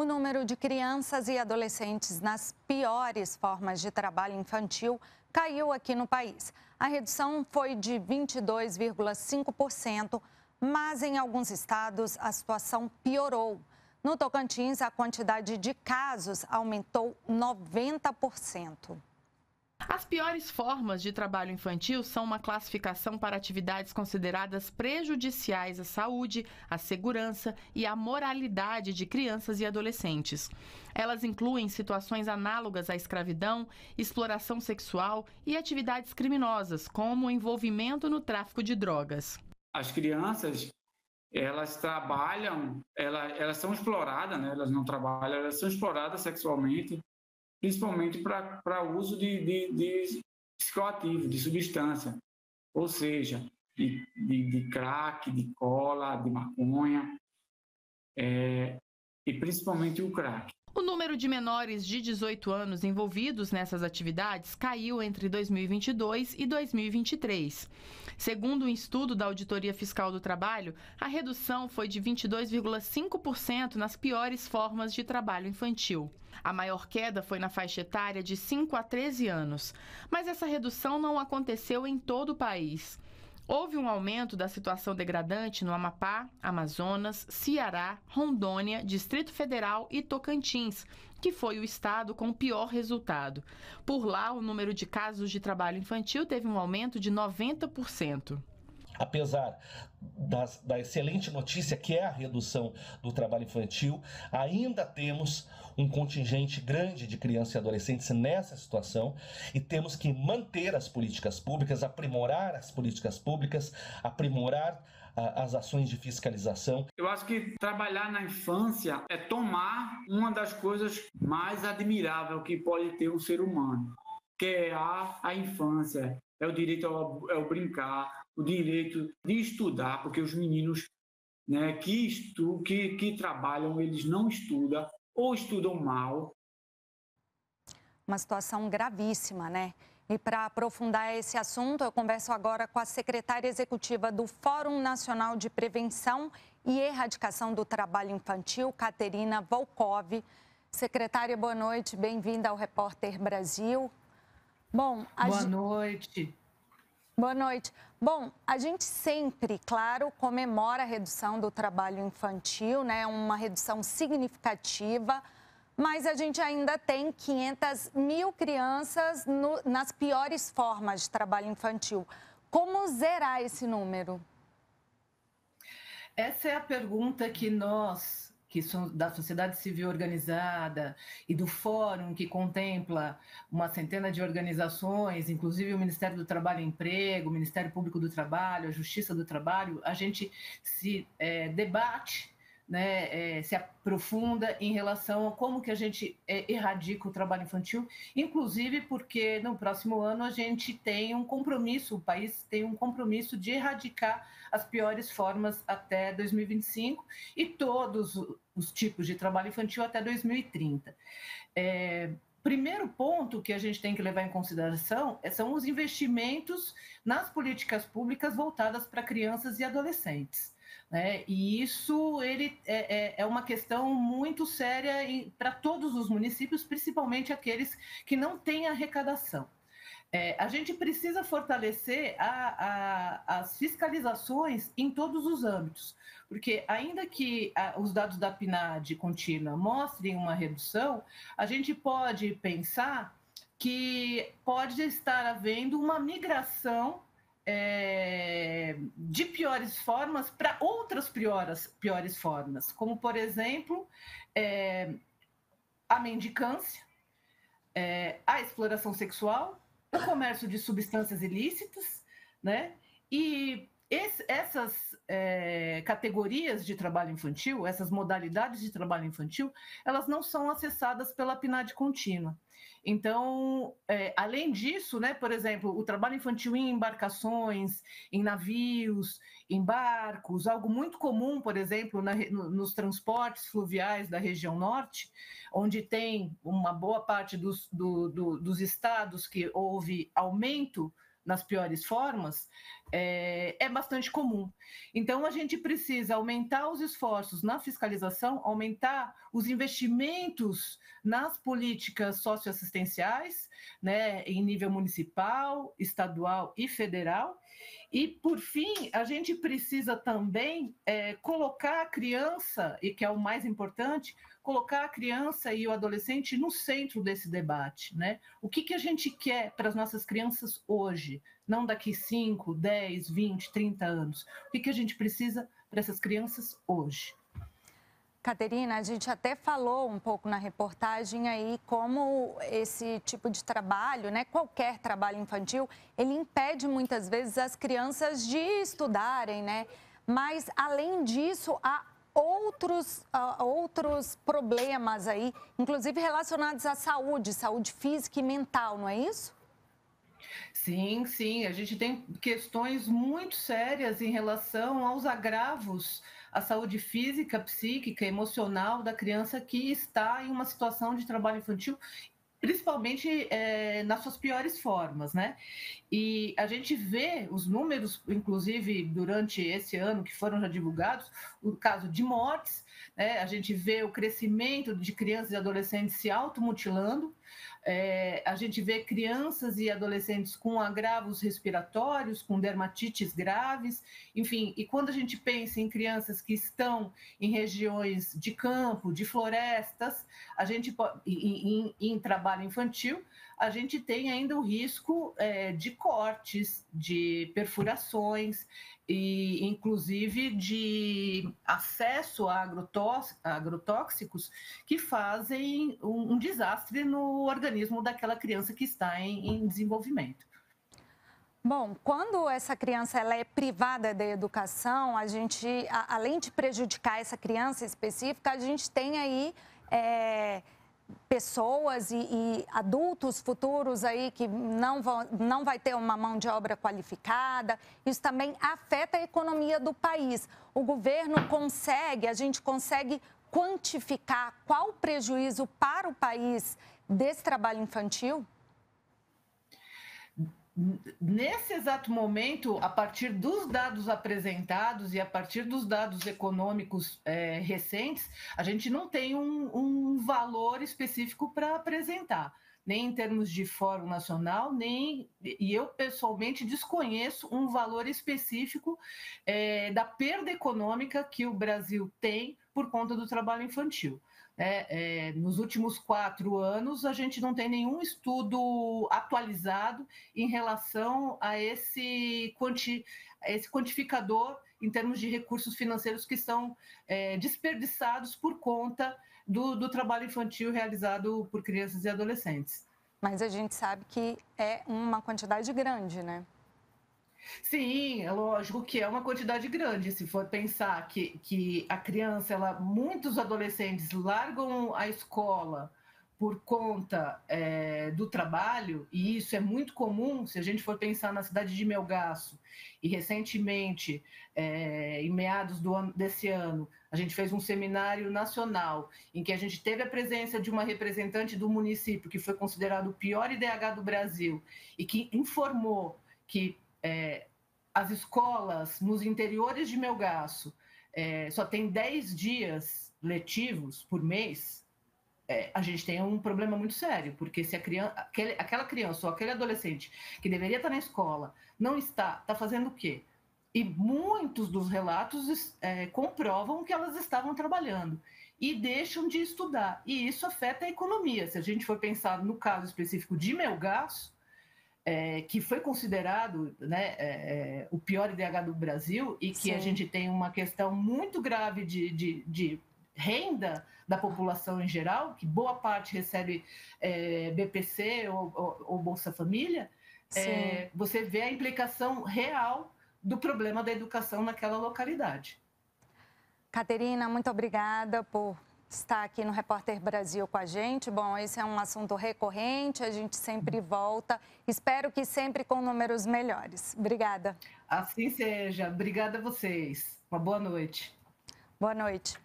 o número de crianças e adolescentes nas piores formas de trabalho infantil caiu aqui no país. A redução foi de 22,5%, mas em alguns estados a situação piorou. No Tocantins, a quantidade de casos aumentou 90%. As piores formas de trabalho infantil são uma classificação para atividades consideradas prejudiciais à saúde, à segurança e à moralidade de crianças e adolescentes. Elas incluem situações análogas à escravidão, exploração sexual e atividades criminosas, como o envolvimento no tráfico de drogas. As crianças, elas trabalham, elas são exploradas, né? Elas não trabalham, elas são exploradas sexualmente, principalmente para o uso de psicoativo, de substância, ou seja, de crack, de cola, de maconha, e principalmente o crack. O número de menores de 18 anos envolvidos nessas atividades caiu entre 2022 e 2023. Segundo um estudo da Auditoria Fiscal do Trabalho, a redução foi de 22,5% nas piores formas de trabalho infantil. A maior queda foi na faixa etária de 5 a 13 anos, mas essa redução não aconteceu em todo o país. Houve um aumento da situação degradante no Amapá, Amazonas, Ceará, Rondônia, Distrito Federal e Tocantins, que foi o estado com o pior resultado. Por lá, o número de casos de trabalho infantil teve um aumento de 90%. Apesar da excelente notícia que é a redução do trabalho infantil, ainda temos um contingente grande de crianças e adolescentes nessa situação e temos que manter as políticas públicas, aprimorar as políticas públicas, aprimorar as ações de fiscalização. Eu acho que trabalhar na infância é tomar uma das coisas mais admiráveis que pode ter um ser humano, que é a infância, é o direito ao brincar, o direito de estudar, porque os meninos, né, que trabalham, eles não estudam ou estudam mal. Uma situação gravíssima, né? E para aprofundar esse assunto, eu converso agora com a secretária executiva do Fórum Nacional de Prevenção e Erradicação do Trabalho Infantil, Caterina Volkov. Secretária, boa noite, bem-vinda ao Repórter Brasil. Boa noite. Boa noite. Bom, a gente sempre, claro, comemora a redução do trabalho infantil, né? Uma redução significativa, mas a gente ainda tem 500 mil crianças nas piores formas de trabalho infantil. Como zerar esse número? Essa é a pergunta que nós, que somos da sociedade civil organizada e do fórum que contempla uma centena de organizações, inclusive o Ministério do Trabalho e Emprego, o Ministério Público do Trabalho, a Justiça do Trabalho, a gente se debate, né, se aprofunda em relação a como que a gente erradica o trabalho infantil, inclusive porque no próximo ano a gente tem um compromisso, o país tem um compromisso de erradicar as piores formas até 2025 e todos os tipos de trabalho infantil até 2030. Primeiro ponto que a gente tem que levar em consideração são os investimentos nas políticas públicas voltadas para crianças e adolescentes. E isso é uma questão muito séria para todos os municípios, principalmente aqueles que não têm arrecadação. A gente precisa fortalecer as fiscalizações em todos os âmbitos, porque ainda que os dados da PNAD contínua mostrem uma redução, a gente pode pensar que pode estar havendo uma migração de piores formas para outras piores formas, como, por exemplo, a mendicância, a exploração sexual, o comércio de substâncias ilícitas, né? E essas categorias de trabalho infantil, essas modalidades de trabalho infantil, elas não são acessadas pela PNAD contínua. Então, além disso, né, por exemplo, o trabalho infantil em embarcações, em navios, em barcos, algo muito comum, por exemplo, nos transportes fluviais da região norte, onde tem uma boa parte dos estados que houve aumento nas piores formas, é bastante comum. Então, a gente precisa aumentar os esforços na fiscalização, aumentar os investimentos nas políticas socioassistenciais, né, em nível municipal, estadual e federal. E, por fim, a gente precisa também colocar a criança, e que é o mais importante, colocar a criança e o adolescente no centro desse debate, né? O que a gente quer para as nossas crianças hoje, não daqui 5, 10, 20, 30 anos. O que a gente precisa para essas crianças hoje? Caterina, a gente até falou um pouco na reportagem aí como esse tipo de trabalho, né, qualquer trabalho infantil, ele impede muitas vezes as crianças de estudarem, né? Mas, além disso, há outros problemas aí, inclusive relacionados à saúde física e mental, não é isso? Sim, sim, a gente tem questões muito sérias em relação aos agravos à saúde física, psíquica, emocional da criança que está em uma situação de trabalho infantil, principalmente nas suas piores formas, né? E a gente vê os números, inclusive durante esse ano que foram já divulgados, o caso de mortes, né? A gente vê o crescimento de crianças e adolescentes se automutilando, a gente vê crianças e adolescentes com agravos respiratórios, com dermatites graves, enfim, e quando a gente pensa em crianças que estão em regiões de campo, de florestas, a gente em trabalho infantil, a gente tem ainda o risco de cortes, de perfurações e, inclusive, de acesso a agrotóxicos que fazem um desastre no organismo daquela criança que está em desenvolvimento. Bom, quando essa criança ela é privada da educação, a gente, além de prejudicar essa criança específica, a gente tem aí pessoas e adultos futuros aí que não vai ter uma mão de obra qualificada. Isso também afeta a economia do país. O governo a gente consegue quantificar qual o prejuízo para o país desse trabalho infantil? Nesse exato momento, a partir dos dados apresentados e a partir dos dados econômicos recentes, a gente não tem um valor específico para apresentar, nem em termos de Fórum Nacional, e eu pessoalmente desconheço um valor específico da perda econômica que o Brasil tem por conta do trabalho infantil. Nos últimos 4 anos, a gente não tem nenhum estudo atualizado em relação a esse quantificador em termos de recursos financeiros que são desperdiçados por conta do trabalho infantil realizado por crianças e adolescentes. Mas a gente sabe que é uma quantidade grande, né? Sim, é lógico que é uma quantidade grande. Se for pensar que a criança, muitos adolescentes largam a escola por conta do trabalho, e isso é muito comum, se a gente for pensar na cidade de Melgaço, e recentemente, em meados desse ano, a gente fez um seminário nacional, em que a gente teve a presença de uma representante do município, que foi considerado o pior IDH do Brasil, e que informou que as escolas nos interiores de Melgaço só tem 10 dias letivos por mês, a gente tem um problema muito sério, porque se aquela criança ou aquele adolescente que deveria estar na escola não está fazendo o quê? E muitos dos relatos comprovam que elas estavam trabalhando e deixam de estudar, e isso afeta a economia. Se a gente for pensar no caso específico de Melgaço, que foi considerado, né, o pior IDH do Brasil, e que Sim. A gente tem uma questão muito grave de renda da população em geral, que boa parte recebe BPC ou Bolsa Família, você vê a implicação real do problema da educação naquela localidade. Caterina, muito obrigada por estar aqui no Repórter Brasil com a gente. Bom, esse é um assunto recorrente, a gente sempre volta. Espero que sempre com números melhores. Obrigada. Assim seja. Obrigada a vocês. Uma boa noite. Boa noite.